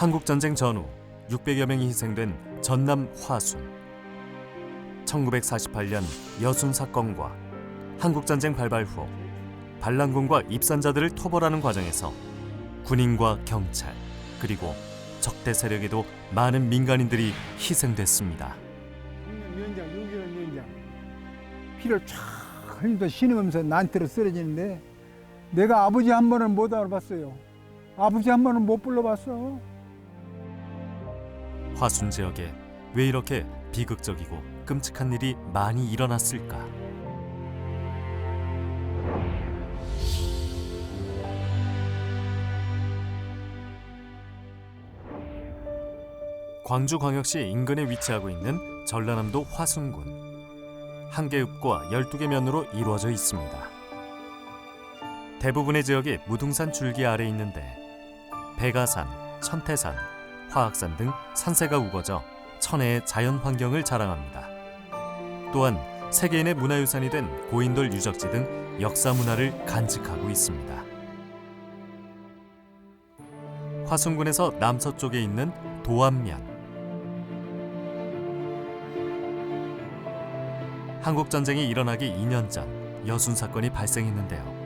한국전쟁 전후 600여 명이 희생된 전남 화순. 1948년 여순 사건과 한국전쟁 발발 후 반란군과 입산자들을 토벌하는 과정에서 군인과 경찰 그리고 적대 세력에도 많은 민간인들이 희생됐습니다. 연장, 6.25 연장. 피를 쫙 흘리면서 신으면서 나한테로 쓰러지는데 내가 아버지 한 번은 못 알아봤어요. 아버지 한 번은 못 불러봤어. 화순 지역에 왜 이렇게 비극적이고 끔찍한 일이 많이 일어났을까? 광주광역시 인근에 위치하고 있는 전라남도 화순군. 한 개 읍과 12개 면으로 이루어져 있습니다. 대부분의 지역이 무등산 줄기 아래 있는데 백아산, 천태산, 화악산 등 산세가 우거져 천혜의 자연 환경을 자랑합니다. 또한 세계인의 문화유산이 된 고인돌 유적지 등 역사 문화를 간직하고 있습니다. 화순군에서 남서쪽에 있는 도안면. 한국전쟁이 일어나기 2년 전 여순 사건이 발생했는데요.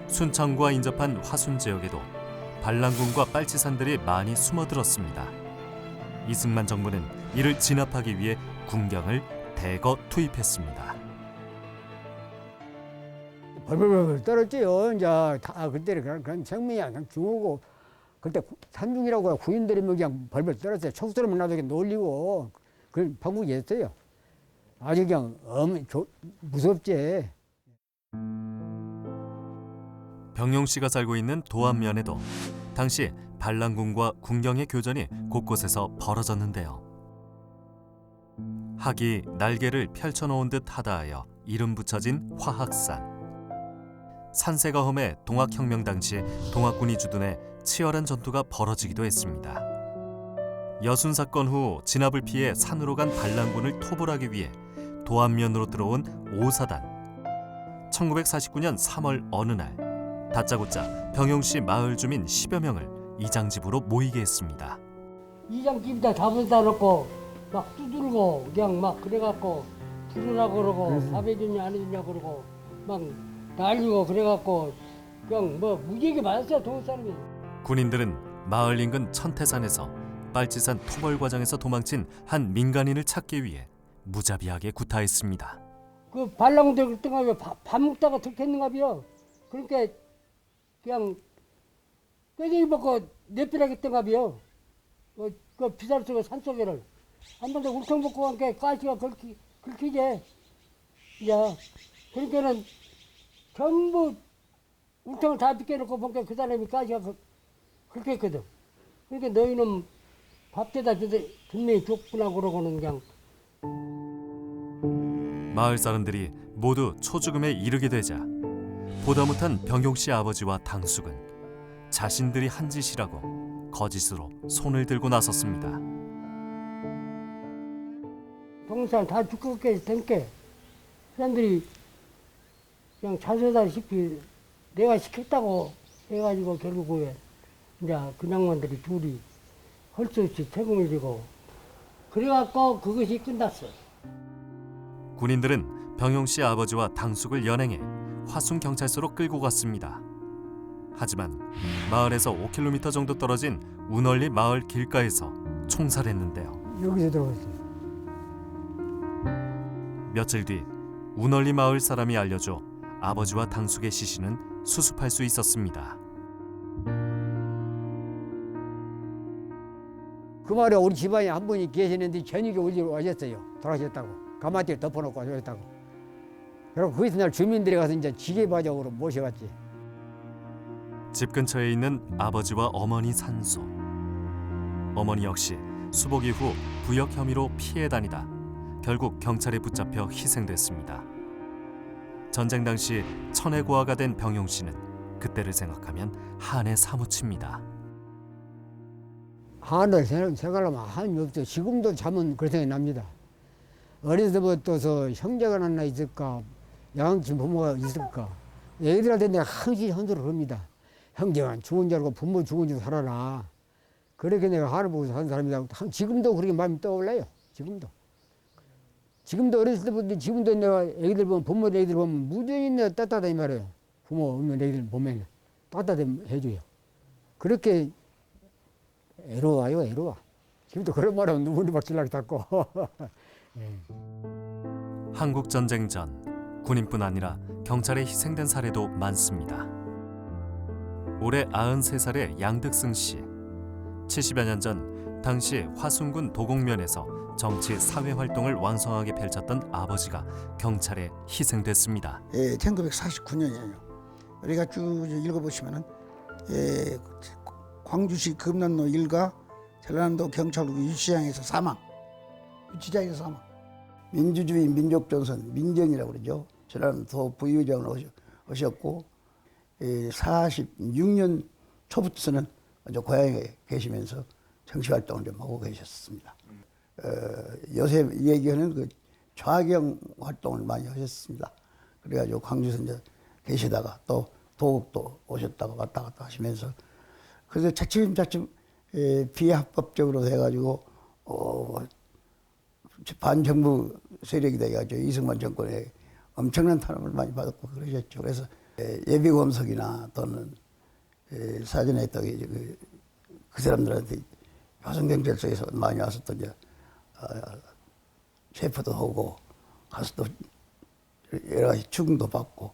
순천과 인접한 화순 지역에도 반란군과 빨치산들이 많이 숨어들었습니다. 이승만 정부는 이를 진압하기 위해 군경을 대거 투입했습니다. 벌벌벌 떨었지요. 이제 다 그때는 그런 생명이야. 그냥 죽고 그때 산중이라고 군인들이 뭐 그냥 벌벌 떨었어요. 촉수로만 나도 놀리고 그런 방법이었어요. 아주 그냥 무섭지. 병용 씨가 살고 있는 도안면에도 당시 반란군과 군경의 교전이 곳곳에서 벌어졌는데요. 학이 날개를 펼쳐놓은 듯 하다 하여 이름 붙여진 화학산. 산세가 험해 동학혁명 당시 동학군이 주둔해 치열한 전투가 벌어지기도 했습니다. 여순 사건 후 진압을 피해 산으로 간 반란군을 토벌하기 위해 도안면으로 들어온 5사단. 1949년 3월 어느 날 다짜고짜 병용시 마을 주민 10여 명을 이장집으로 모이게 했습니다. 이장집에다 잡아다 놓고 막 두들고 그냥 막 그래갖고 부르라고 그러고 밥 해주냐 안 해주냐 그러고 막 날리고 그래갖고 그냥 뭐 무지하게 맞았어요. 도울 사람이. 군인들은 마을 인근 천태산에서 빨치산 토벌 과정에서 도망친 한 민간인을 찾기 위해 무자비하게 구타했습니다. 그 반란군들 그랬던가 밥 먹다가 들켰는가비요. 그러니까 그냥 꾀쟁이 벗고 내빼라겠던가비요. 그 비살 속에 산 속에를 한 번 더 울통 벗고 한 게 가시가 긁히지. 야, 그러니까는 전부 울통을 다 비껴놓고 보니까 그 사람이 가시가 긁혔거든. 그러니까 너희는 밥 대다 분명히 줬구나 그러고는 그냥. 마을 사람들이 모두 초죽음에 이르게 되자 보다 못한 병용 씨 아버지와 당숙은 자신들이 한 짓이라고 거짓으로 손을 들고 나섰습니다. 동산 다 죽겠게 된게 사람들이 그냥 자수다시피 내가 시켰다고 해가지고 결국에 이제 그 양반들이 둘이 할 수 없이 책임을 지고 그래갖고 그것이 끝났어. 군인들은 병용 씨 아버지와 당숙을 연행해 화순 경찰서로 끌고 갔습니다. 하지만 마을에서 5km 정도 떨어진 운월리 마을 길가에서 총살했는데요. 여기서 들어갔어. 며칠 뒤 운월리 마을 사람이 알려줘 아버지와 당숙의 시신은 수습할 수 있었습니다. 그 말에 우리 집안에 한 분이 계시는데 저녁에 우리로 오셨어요. 돌아가셨다고. 가마띠를 덮어놓고 오셨다고. 그리고 거기서 날 주민들이 가서 이제 지게바적으로 모셔갔지. 집 근처에 있는 아버지와 어머니 산소. 어머니 역시 수복 이후 부역 혐의로 피해 다니다 결국 경찰에 붙잡혀 희생됐습니다. 전쟁 당시 천혜고아가 된 병용 씨는 그때를 생각하면 한에 사무칩니다. 한을 생각하면 한이 없죠. 지금도 잠은 그런 생각이 납니다. 어렸을 때부터 형제가 하나 있을까, 양친 부모가 있을까. 애들한테 내가 항상 헌소를 합니다. 형제가 죽은 줄 알고 부모 죽은 줄 살아라. 그렇게 내가 하늘 보고 산 사람이다. 지금도 그렇게 마음이 떠올라요. 지금도 어렸을 때부터 지금도 내가 애기들 보면 부모 애기들 보면 무지히 내가 따뜻하다 이 말이에요. 부모 없는 애기들 보면 따뜻하게 해줘요. 그렇게 애로워요. 지금도 그런 말하면 눈물이 막 질라게 닦고. 한국 전쟁 전 군인뿐 아니라 경찰에 희생된 사례도 많습니다. 올해 93살의 양득승 씨. 70여 년 전 당시 화순군 도곡면에서 정치 사회 활동을 왕성하게 펼쳤던 아버지가 경찰에 희생됐습니다. 1949년이에요. 우리가 쭉 읽어보시면은 광주시 금남로 일가 전라남도 경찰국 유치장에서 사망. 유치장에서 사망. 민주주의 민족전선 민정이라고 그러죠. 전라남도 부의장으로 오셨고 46년 초부터는 먼저 고향에 계시면서 정치활동을 좀 하고 계셨습니다. 요새 얘기하는 그 좌경 활동을 많이 하셨습니다. 그래가지고 광주에서 이제 계시다가 또 도곡도 오셨다가 왔다 갔다 하시면서 그래서 차츰차츰 비합법적으로 해가지고 반정부 세력이 돼가지고 이승만 정권에 엄청난 탄압을 많이 받았고 그러셨죠. 그래서 예비검석이나 또는 사전에 또 그 사람들한테 화성경찰서에서 많이 와서 또 이제 체포도 하고 가서 또 여러 가지 추궁도 받고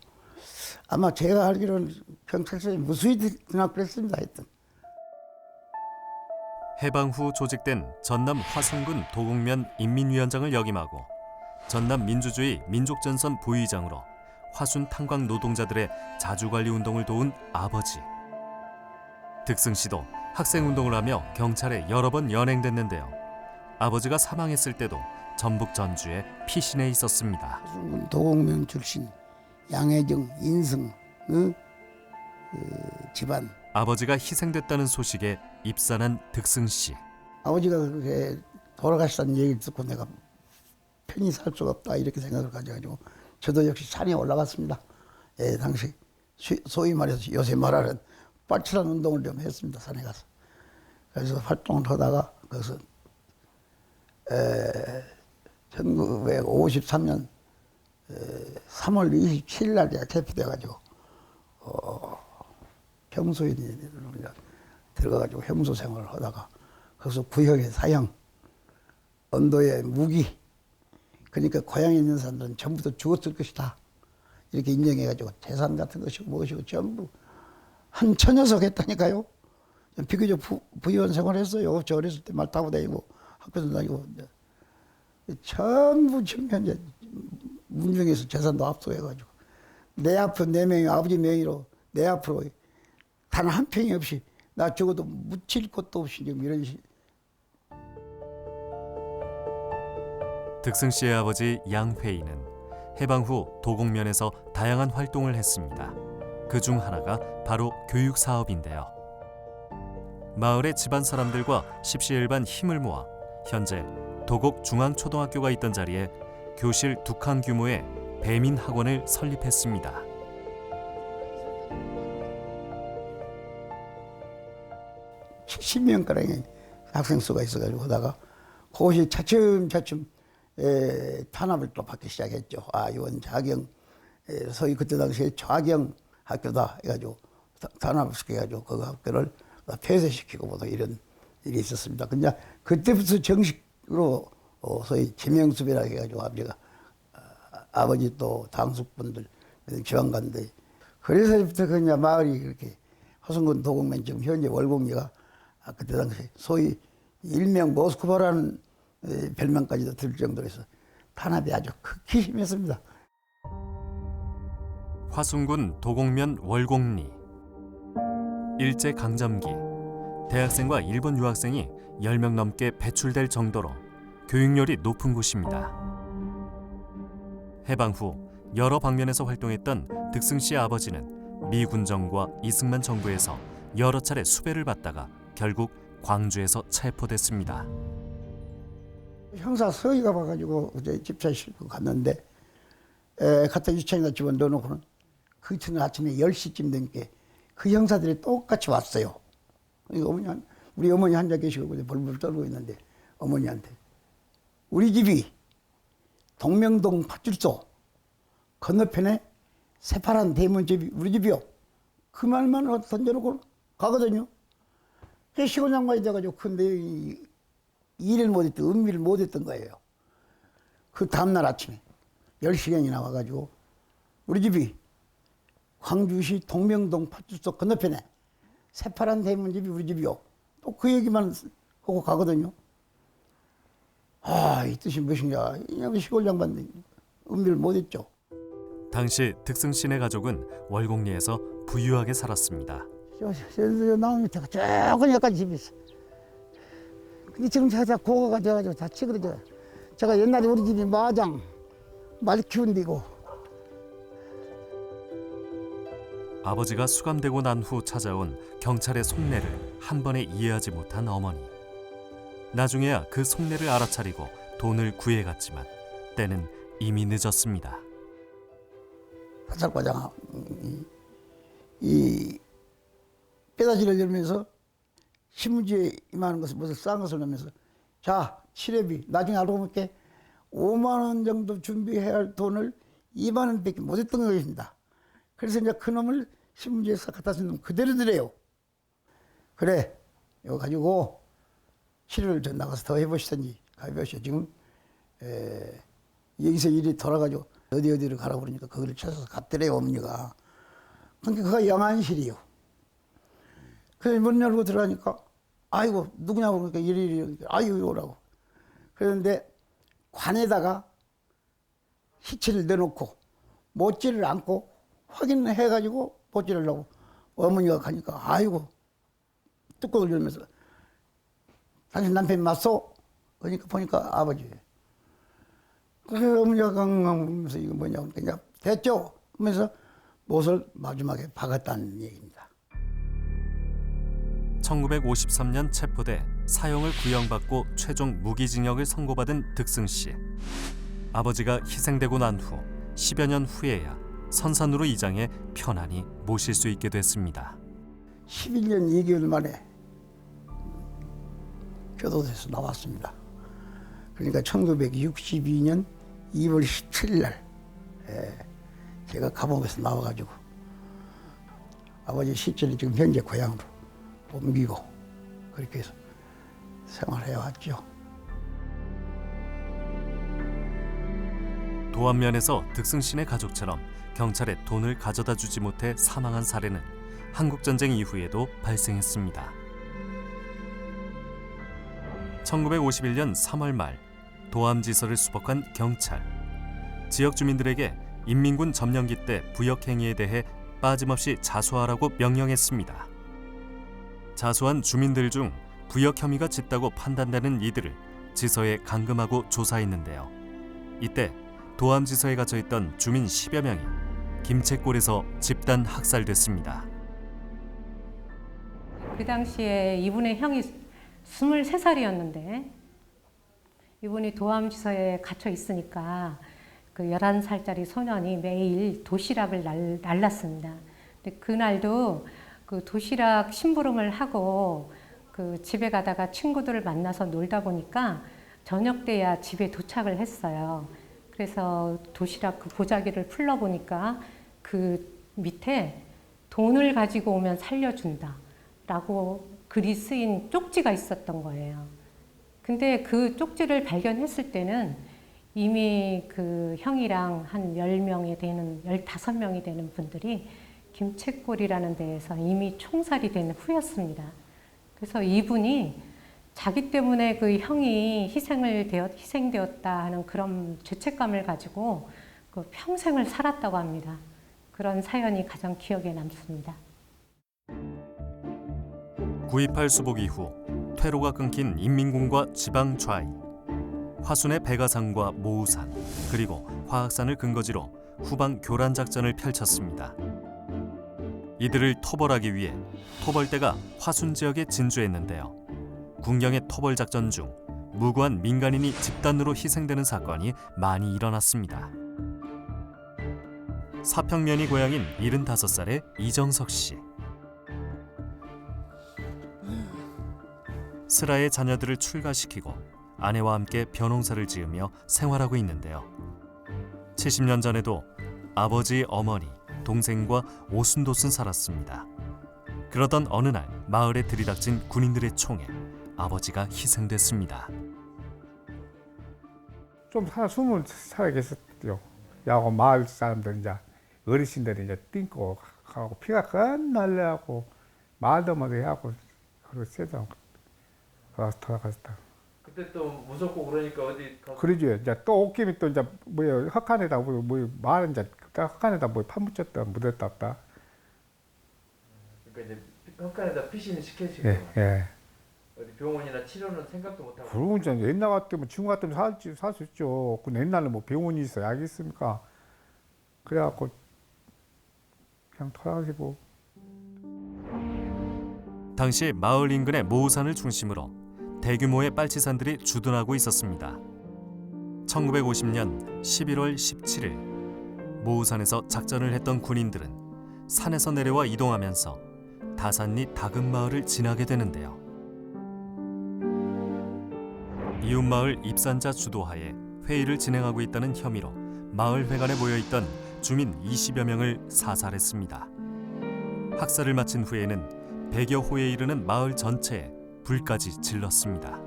아마 제가 알기로는 경찰서에 무수히 드나고 그랬습니다. 하여튼. 해방 후 조직된 전남 화순군 도곡면 인민위원장을 역임하고 전남 민주주의 민족전선 부의장으로 화순 탄광 노동자들의 자주관리 운동을 도운 아버지. 득승 씨도 학생운동을 하며 경찰에 여러 번 연행됐는데요. 아버지가 사망했을 때도 전북 전주에 피신해 있었습니다. 화순군 도곡면 출신 양혜정, 인승 집안. 아버지가 희생됐다는 소식에 입산한 득승 씨. 아버지가 그렇게 돌아가시다는 얘기를 듣고 내가 편히 살 수가 없다 이렇게 생각을 가져가지고 저도 역시 산에 올라갔습니다. 당시 소위 말해서 요새 말하는 빠칠한 운동을 좀 했습니다. 산에 가서. 그래서 활동을 하다가 그것은 1953년 3월 27일 날 제가 개표돼가지고 형소에 들어가가지고 형소 생활을 하다가 거기서 구역의 사형, 언도의 무기, 그러니까 고향에 있는 사람들은 전부 다 죽었을 것이다. 이렇게 인정해가지고 재산 같은 것이고 무엇이고 전부 한 천여석 했다니까요. 비교적 부유한 생활을 했어요. 저 어렸을 때 말 타고 다니고 학교도 다니고 전부 지금 이제 문중에서 재산도 압수해가지고 내 앞으로 4명이 아버지 명의로 내 앞으로 단 한 평이 없이 나 죽어도 묻힐 곳도 없이 지금 이런 득승 씨의 아버지 양회인은 해방 후 도곡면에서 다양한 활동을 했습니다. 그중 하나가 바로 교육 사업인데요. 마을의 집안 사람들과 십시일반 힘을 모아 현재 도곡 중앙초등학교가 있던 자리에 교실 2칸 규모의 배민 학원을 설립했습니다. 십 명 가량의 학생 수가 있어가지고 하다가 그것이 차츰차츰 탄압을 또 받기 시작했죠. 이건 자경, 소위 그때 당시에 좌경 학교다 해가지고 탄압을 시켜가지고 그 학교를 폐쇄시키고 뭐 이런 일이 있었습니다. 근데 그때부터 정식으로 소위 지명수배라 해가지고 아버지 또 당숙분들 지방관들 그래서부터 그냥 마을이 그렇게 화순군 도곡면 지금 현재 월곡리가 그때 당시 소위 일명 모스크바라는 별명까지도 들 정도로 해서 탄압이 아주 극히 심했습니다. 화순군 도곡면 월곡리. 일제강점기 대학생과 일본 유학생이 10명 넘게 배출될 정도로 교육열이 높은 곳입니다. 해방 후 여러 방면에서 활동했던 득승 씨의 아버지는 미 군정과 이승만 정부에서 여러 차례 수배를 받다가 결국 광주에서 체포됐습니다. 형사 서희가 봐가지고 이제 집차에 싣고 갔는데 갖다 유치장에다 집어 넣어놓고는 그 이튿날 아침에 10시쯤 된 게 그 형사들이 똑같이 왔어요. 이거 뭐냐 우리 어머니 앉아 계시고 그냥 벌벌 떨고 있는데 어머니한테 우리 집이 동명동 파출소 건너편에 새파란 대문집이 우리 집이요. 그 말만 던져놓고 가거든요. 그 시골 양반이 돼가지고 근데 일을 못했던 음미를 못했던 거예요. 그 다음날 아침에 10시경이 나와가지고 우리 집이 광주시 동명동 파출소 건너편에 새파란 대문집이 우리 집이요. 또 그 얘기만 하고 가거든요. 아, 이 뜻이 무엇인가. 이 시골 양반 음미를 못했죠. 당시 득승 씨네 가족은 월곡리에서 부유하게 살았습니다. 저 나무 밑에가 조금 여기까지 집이 있어. 근데 지금 제가 고가가 돼가지고 다 치그러져요. 제가 옛날에 우리 집이 마장, 말 키운 데고. 아버지가 수감되고 난 후 찾아온 경찰의 속내를 한 번에 이해하지 못한 어머니. 나중에야 그 속내를 알아차리고 돈을 구해갔지만 때는 이미 늦었습니다. 사찰과장 이 뼈다지를 열면서 신문지에 이만한 것을 무슨 싼 것을 넣으면서 자 칠회비 나중에 알고 볼게 5만 원 정도 준비해야 할 돈을 2만 원밖에 못했던 것입니다. 그래서 이제 그 놈을 신문지에서 갖다 쓴 놈 그대로 드려요. 그래 이거 가지고 치료를 좀 나가서 더 해보시든지 해보시오. 지금 여기서 일이 돌아가지고 어디로 가라고 그러니까 거기를 찾아서 갔더래요 어머니가. 그러니까 그가 영안실이요. 그래서 문 열고 들어가니까 아이고 누구냐고 그러니까 이리 아이고 오라고. 그런데 관에다가 시체를 내놓고 못지를 않고 확인해가지고 못지를 하고 어머니가 가니까 아이고 뚜껑을 열면서 당신 남편 맞소? 그러니까 보니까 아버지예요. 그래서 어머니가 강강하면서 이거 뭐냐고 그러니까 됐죠? 하면서 못을 마지막에 박았다는 얘기입니다. 1953년 체포돼 사형을 구형받고 최종 무기징역을 선고받은 득승 씨. 아버지가 희생되고 난 후 10여 년 후에야 선산으로 이장해 편안히 모실 수 있게 됐습니다. 11년 2개월 만에 교도소에서 나왔습니다. 그러니까 1962년 2월 17일 날 제가 감옥에서 나와가지고 아버지 시체를 지금 현재 고향으로 옮기고 그렇게 해서 생활해 왔죠. 도안면에서 득승 씨네 가족처럼 경찰에 돈을 가져다 주지 못해 사망한 사례는 한국전쟁 이후에도 발생했습니다. 1951년 3월 말 도암지서를 수복한 경찰. 지역 주민들에게 인민군 점령기 때 부역 행위에 대해 빠짐없이 자수하라고 명령했습니다. 자수한 주민들 중 부역 혐의가 짙다고 판단되는 이들을 지서에 감금하고 조사했는데요. 이때 도암지서에 갇혀있던 주민 10여 명이 김책골에서 집단 학살됐습니다. 그 당시에 이분의 형이 23살이었는데 이분이 도암지서에 갇혀 있으니까 그 11살짜리 소년이 매일 도시락을 날랐습니다. 근데 그날도 그 도시락 심부름을 하고 그 집에 가다가 친구들을 만나서 놀다 보니까 저녁 때야 집에 도착을 했어요. 그래서 도시락 그 보자기를 풀러보니까 그 밑에 돈을 가지고 오면 살려준다 라고 글이 쓰인 쪽지가 있었던 거예요. 근데 그 쪽지를 발견했을 때는 이미 그 형이랑 한 10명이 되는, 15명이 되는 분들이 김책골이라는 데에서 이미 총살이 된 후였습니다. 그래서 이분이 자기 때문에 그 형이 희생되었다 하는 그런 죄책감을 가지고 그 평생을 살았다고 합니다. 그런 사연이 가장 기억에 남습니다. 9.28 수복 이후 퇴로가 끊긴 인민군과 지방 좌익, 화순의 백아산과 모우산, 그리고 화학산을 근거지로 후방 교란 작전을 펼쳤습니다. 이들을 토벌하기 위해 토벌대가 화순 지역에 진주했는데요. 군경의 토벌 작전 중 무고한 민간인이 집단으로 희생되는 사건이 많이 일어났습니다. 사평면이 고향인 75살의 이정석 씨. 슬아의 자녀들을 출가시키고 아내와 함께 벼농사를 지으며 생활하고 있는데요. 70년 전에도 아버지, 어머니, 동생과 오순도순 살았습니다. 그러던 어느 날 마을에 들이닥친 군인들의 총에 아버지가 희생됐습니다. 좀 숨을 살아계셨죠. 야고 마을 사람들 이제 어르신들이 이제 띵고 하고 피가 끝날래하고 말도 못하고 그러고 세상 가서 돌아갔다. 그때 또 무섭고 그러니까 어디 그러죠. 이제 또 옷김이 또 이제 뭐야 헛간에다 뭐 말은 이제 헛간에다 뭐 파묻혔다 묻었다 없다. 그러니까 이제 헛간에다 피신을 시켜주고 예. 어디 병원이나 치료는 생각도 못 하고. 그러고 이제 옛날 같으면 지금 같으면 살 수 있죠. 그 옛날에 뭐 병원이 있어 약이 있습니까? 그래갖고 그냥 돌아가시고. 당시 마을 인근의 모우산을 중심으로 대규모의 빨치산들이 주둔하고 있었습니다. 1950년 11월 17일 모우산에서 작전을 했던 군인들은 산에서 내려와 이동하면서 다산리 다금마을을 지나게 되는데요. 이웃마을 입산자 주도하에 회의를 진행하고 있다는 혐의로 마을 회관에 모여있던 주민 20여 명을 사살했습니다. 학살을 마친 후에는 100여 호에 이르는 마을 전체에 불까지 질렀습니다.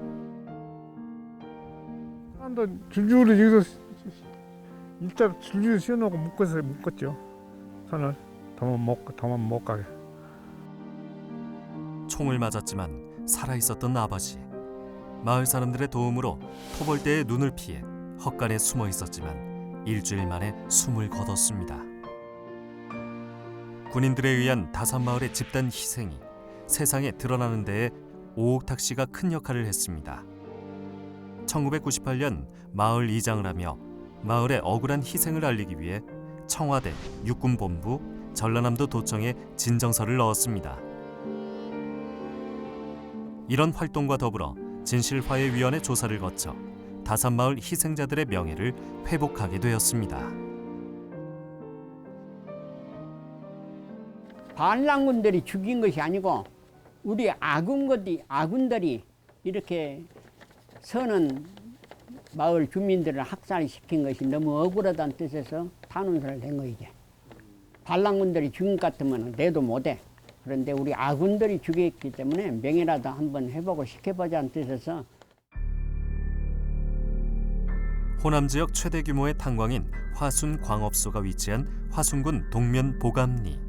사람들 줄줄이 여기서 일자 줄줄이 씌워놓고 묶었죠. 선을 더만 못 가게. 총을 맞았지만 살아있었던 아버지. 마을 사람들의 도움으로 토벌대의 눈을 피해 헛간에 숨어 있었지만 일주일 만에 숨을 거뒀습니다. 군인들에 의한 다산마을의 집단 희생이 세상에 드러나는 데에 오옥탁 씨가 큰 역할을 했습니다. 1998년 마을 이장을 하며 마을의 억울한 희생을 알리기 위해 청와대, 육군본부, 전라남도 도청에 진정서를 넣었습니다. 이런 활동과 더불어 진실화해위원회 조사를 거쳐 다산마을 희생자들의 명예를 회복하게 되었습니다. 반란군들이 죽인 것이 아니고 우리 아군들이 이렇게 서는 마을 주민들을 학살시킨 것이 너무 억울하다는 뜻에서 탄원서를 낸 거이지. 반란군들이 죽인 것 같으면 내도 못해. 그런데 우리 아군들이 죽였기 때문에 명예라도 한번 회복을 시켜보자는 뜻에서. 호남 지역 최대 규모의 탄광인 화순광업소가 위치한 화순군 동면 보감리.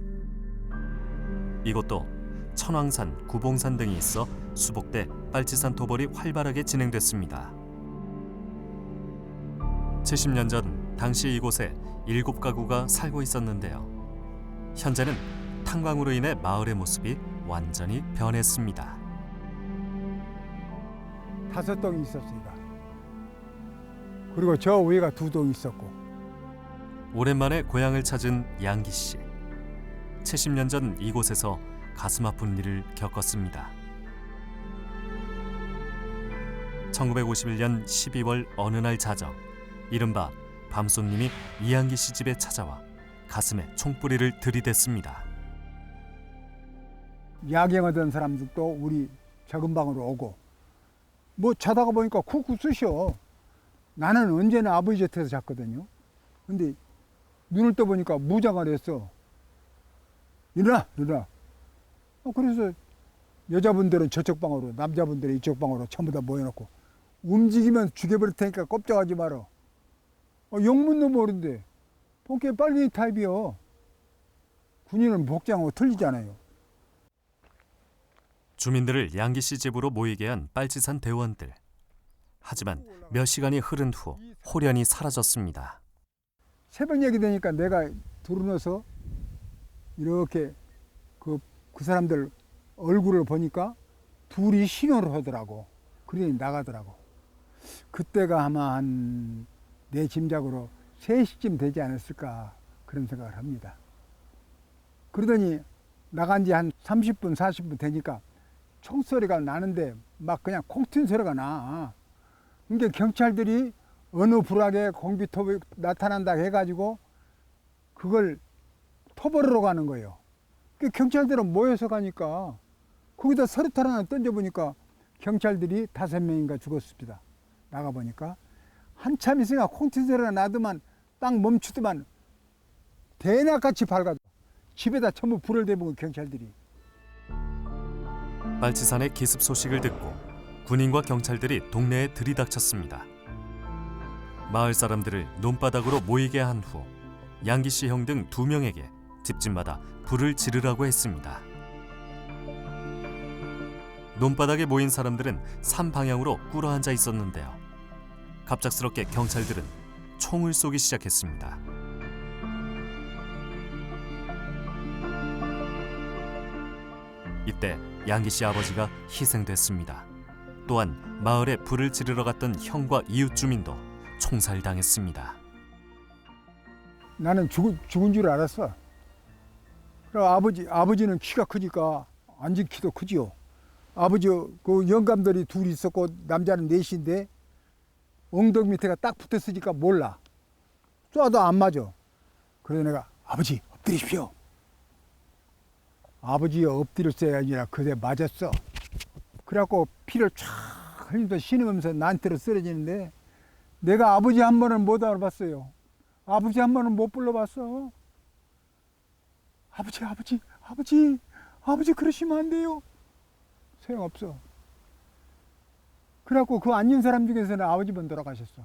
이곳도 천왕산, 구봉산 등이 있어 수복대, 빨치산 토벌이 활발하게 진행됐습니다. 70년 전 당시 이곳에 7가구가 살고 있었는데요. 현재는 탄광으로 인해 마을의 모습이 완전히 변했습니다. 5동이 있었습니다. 그리고 저 위에가 2동 있었고. 오랜만에 고향을 찾은 양기 씨. 70년 전 이곳에서 가슴 아픈 일을 겪었습니다. 1951년 12월 어느 날 자정, 이른바 밤손님이 이양기 씨 집에 찾아와 가슴에 총뿌리를 들이댔습니다. 야경하던 사람들도 우리 작은 방으로 오고 뭐 자다가 보니까 쿡쿡 쑤셔. 나는 언제나 아버지 곁에서 잤거든요. 근데 눈을 떠보니까 무장을 했어. 일어나. 그래서 여자분들은 저쪽 방으로, 남자분들은 이쪽 방으로 전부 다 모여놓고 움직이면 죽여버릴 테니까 꼼짝하지 마라. 영문도 모르는데 본게 빨리 타입이요. 군인은 복장하고 틀리잖아요. 주민들을 양기 씨 집으로 모이게 한 빨치산 대원들. 하지만 몇 시간이 흐른 후 호련히 사라졌습니다. 새벽녘이 되니까 내가 들어눠서 이렇게 그 사람들 얼굴을 보니까 둘이 신호를 하더라고. 그러니 나가더라고. 그때가 아마 한 내 짐작으로 3시쯤 되지 않았을까 그런 생각을 합니다. 그러더니 나간 지 한 30분, 40분 되니까 총소리가 나는데 막 그냥 콩 튄 소리가 나. 그러니까 경찰들이 어느 불악에 공비톱이 나타난다 해가지고 그걸 토벌하러 가는 거예요. 경찰들은 모여서 가니까 거기다 서류탄 하나 던져보니까 경찰들이 5명인가 죽었습니다. 나가보니까 한참 있으니까 콩트소리가 나더만 딱 멈추더만 대낮같이 밝아져. 집에다 전부 불을 대보고 경찰들이. 빨치산의 기습 소식을 듣고 군인과 경찰들이 동네에 들이닥쳤습니다. 마을 사람들을 논바닥으로 모이게 한 후 양기 씨 형 등 2명에게 집집마다 불을 지르라고 했습니다. 논바닥에 모인 사람들은 산 방향으로 꿇어앉아 있었는데요. 갑작스럽게 경찰들은 총을 쏘기 시작했습니다. 이때 양기 씨 아버지가 희생됐습니다. 또한 마을에 불을 지르러 갔던 형과 이웃 주민도 총살당했습니다. 나는 죽은 줄 알았어. 그럼 아버지는 키가 크니까 앉은 키도 크지요. 아버지 그 영감들이 둘이 있었고 남자는 넷인데 엉덩이 밑에가 딱 붙었으니까 몰라. 쏴도 안 맞아. 그래서 내가 아버지 엎드리십시오. 아버지 엎드렸어야 아니라 그대 맞았어. 그래갖고 피를 쫙 흘리면서 신으면서 나한테로 쓰러지는데 내가 아버지 한 번은 못 알아봤어요. 아버지 한 번은 못 불러봤어. 아버지 그러시면 안 돼요. 소용없어. 그래갖고 그 앉은 사람 중에서는 아버지만 돌아가셨어.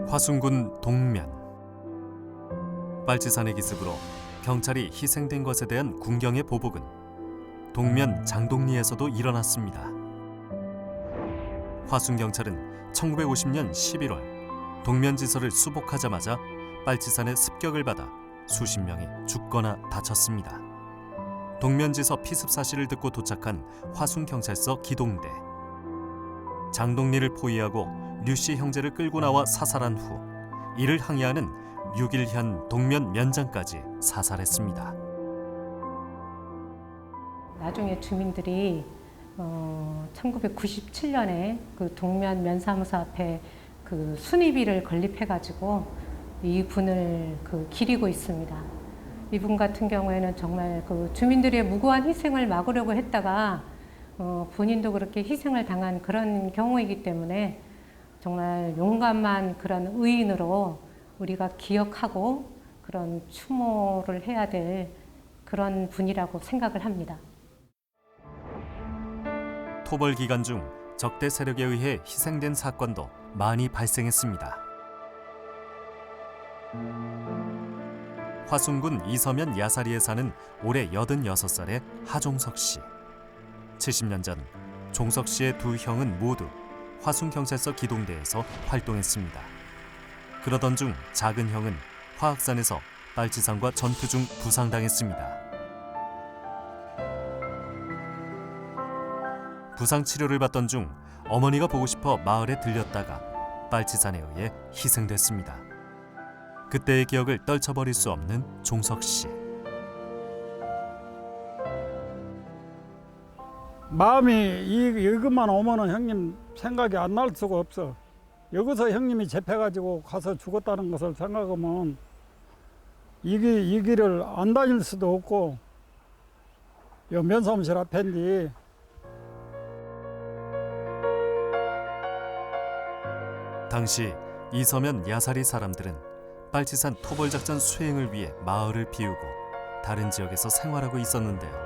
화순군 동면. 빨치산의 기습으로 경찰이 희생된 것에 대한 군경의 보복은 동면 장동리에서도 일어났습니다. 화순경찰은 1950년 11월 동면지서를 수복하자마자 빨치산의 습격을 받아 수십 명이 죽거나 다쳤습니다. 동면지서 피습 사실을 듣고 도착한 화순경찰서 기동대. 장동리를 포위하고 류씨 형제를 끌고 나와 사살한 후 이를 항의하는 6.1현 동면 면장까지 사살했습니다. 나중에 주민들이 1997년에 그 동면 면사무소 앞에 그 순위비를 건립해가지고 이분을 기리고 있습니다. 이분 같은 경우에는 정말 그 주민들의 무고한 희생을 막으려고 했다가 본인도 그렇게 희생을 당한 그런 경우이기 때문에 정말 용감한 그런 의인으로 우리가 기억하고 그런 추모를 해야 될 그런 분이라고 생각을 합니다. 토벌 기간 중 적대 세력에 의해 희생된 사건도 많이 발생했습니다. 화순군 이서면 야사리에 사는 올해 86살의 하종석 씨. 70년 전 종석 씨의 두 형은 모두 화순경찰서 기동대에서 활동했습니다. 그러던 중 작은 형은 화학산에서 빨치산과 전투 중 부상당했습니다. 부상 치료를 받던 중 어머니가 보고 싶어 마을에 들렸다가 빨치산에 의해 희생됐습니다. 그때의 기억을 떨쳐버릴 수 없는 종석 씨. 마음이 이것만 오면은 형님 생각이 안 날 수가 없어. 여기서 형님이 잡혀가지고 가서 죽었다는 것을 생각하면 이 길을 안 다닐 수도 없고 여 면사무실 앞인데 당시 이서면 야사리 사람들은 빨치산 토벌작전 수행을 위해 마을을 비우고 다른 지역에서 생활하고 있었는데요.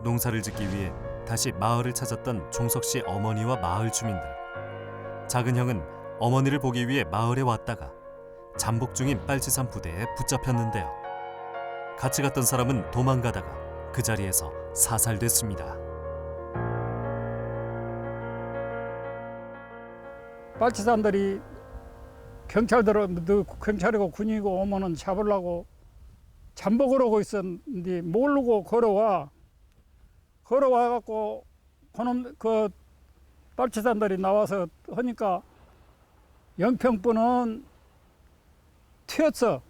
농사를 짓기 위해 다시 마을을 찾았던 종석 씨 어머니와 마을 주민들. 작은 형은 어머니를 보기 위해 마을에 왔다가 잠복 중인 빨치산 부대에 붙잡혔는데요. 같이 갔던 사람은 도망가다가 그 자리에서 사살됐습니다. 빨치산들이 경찰이고 군이고 오면은 잡으려고 잠복을 하고 있었는데 모르고 걸어와갖고 그놈 그 빨치산들이 나와서 하니까 영평분은 튀었어.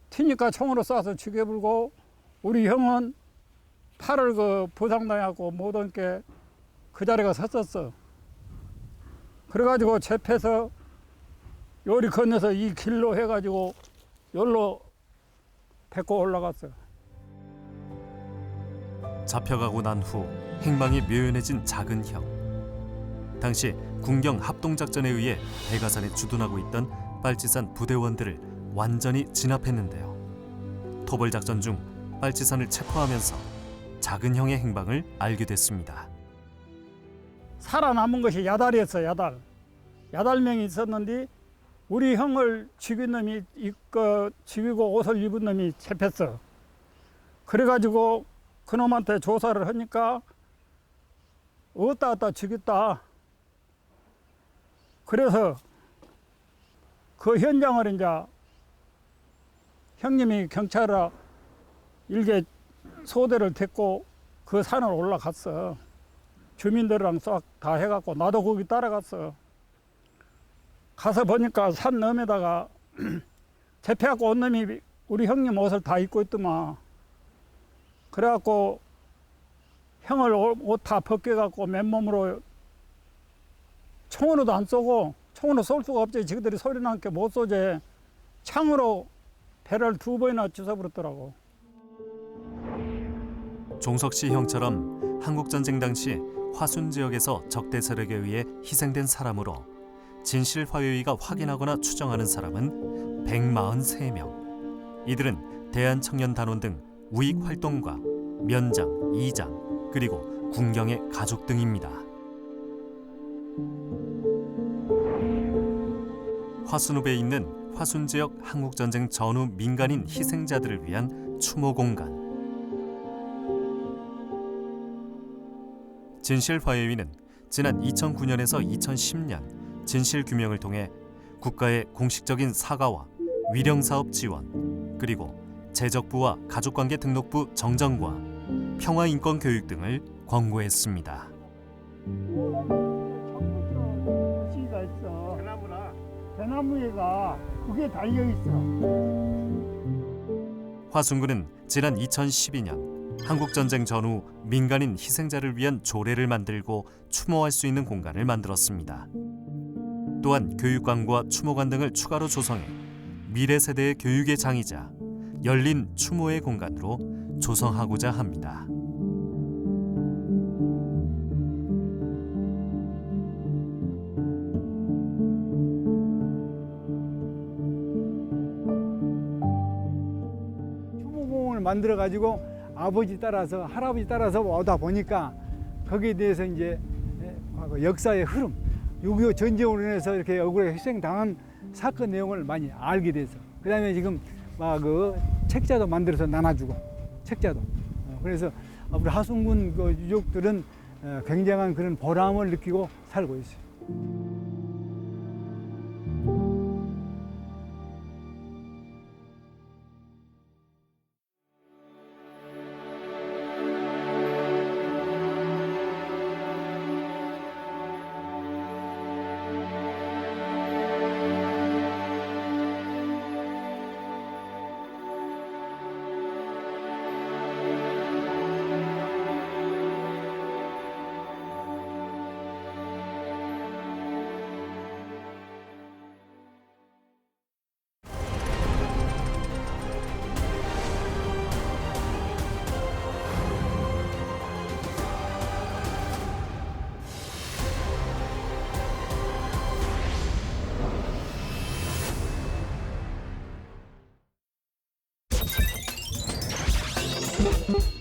튀니까 총으로 쏴서 죽여불고 우리 형은 팔을 부상당하고 모든 게 그 자리가 섰었어. 그래가지고 잡혀서 요리 건너서 이 길로 해가지고 여기로 데리고 올라갔어. 잡혀가고 난 후 행방이 묘연해진 작은 형. 당시 군경 합동작전에 의해 대가산에 주둔하고 있던 빨치산 부대원들을 완전히 진압했는데요. 토벌작전 중 빨치산을 체포하면서 작은 형의 행방을 알게 됐습니다. 살아남은 것이 야달이었어, 야달. 야달명이 있었는데 우리 형을 죽인 놈이 죽이고 옷을 입은 놈이 잡혔어. 그래가지고 그놈한테 조사를 하니까 어디다 죽였다. 그래서 그 현장을 이제 형님이 경찰에 일개 소대를 데리고 그 산을 올라갔어. 주민들이랑 싹 다 해갖고 나도 거기 따라갔어. 가서 보니까 산 너머에다가 잡혀갖고 온 놈이 우리 형님 옷을 다 입고 있더만. 그래갖고 형을 옷 다 벗겨갖고 맨몸으로 총으로도 안 쏘고, 총으로 쏠 수가 없지. 지그들이 소리 나게 못 쏘지. 창으로 배를 2번이나 주워버렸더라고. 종석 씨 형처럼 한국전쟁 당시 화순 지역에서 적대 세력에 의해 희생된 사람으로 진실 화요위가 확인하거나 추정하는 사람은 143명. 이들은 대한청년단원 등 우익활동가, 면장, 이장, 그리고 군경의 가족 등입니다. 화순읍에 있는 화순 지역 한국전쟁 전후 민간인 희생자들을 위한 추모 공간. 진실화요위는 지난 2009년에서 2010년 진실규명을 통해 국가의 공식적인 사과와 위령사업 지원, 그리고 재적부와 가족관계 등록부 정정과 평화인권교육 등을 권고했습니다. 시가 있어. 대나무에가 그게 달려있어. 화순군은 지난 2012년 한국전쟁 전후 민간인 희생자를 위한 조례를 만들고 추모할 수 있는 공간을 만들었습니다. 또한 교육관과 추모관 등을 추가로 조성해 미래 세대의 교육의 장이자 열린 추모의 공간으로 조성하고자 합니다. 추모공원을 만들어 가지고 아버지 따라서 할아버지 따라서 오다 보니까 거기에 대해서 이제 역사의 흐름, 6.25 전쟁으로 인해서 이렇게 억울하게 희생당한 사건 내용을 많이 알게 돼서, 그다음에 지금 막 그 책자도 만들어서 나눠주고, 책자도. 그래서 우리 하순군 그 유족들은 굉장한 그런 보람을 느끼고 살고 있어요. Thank you.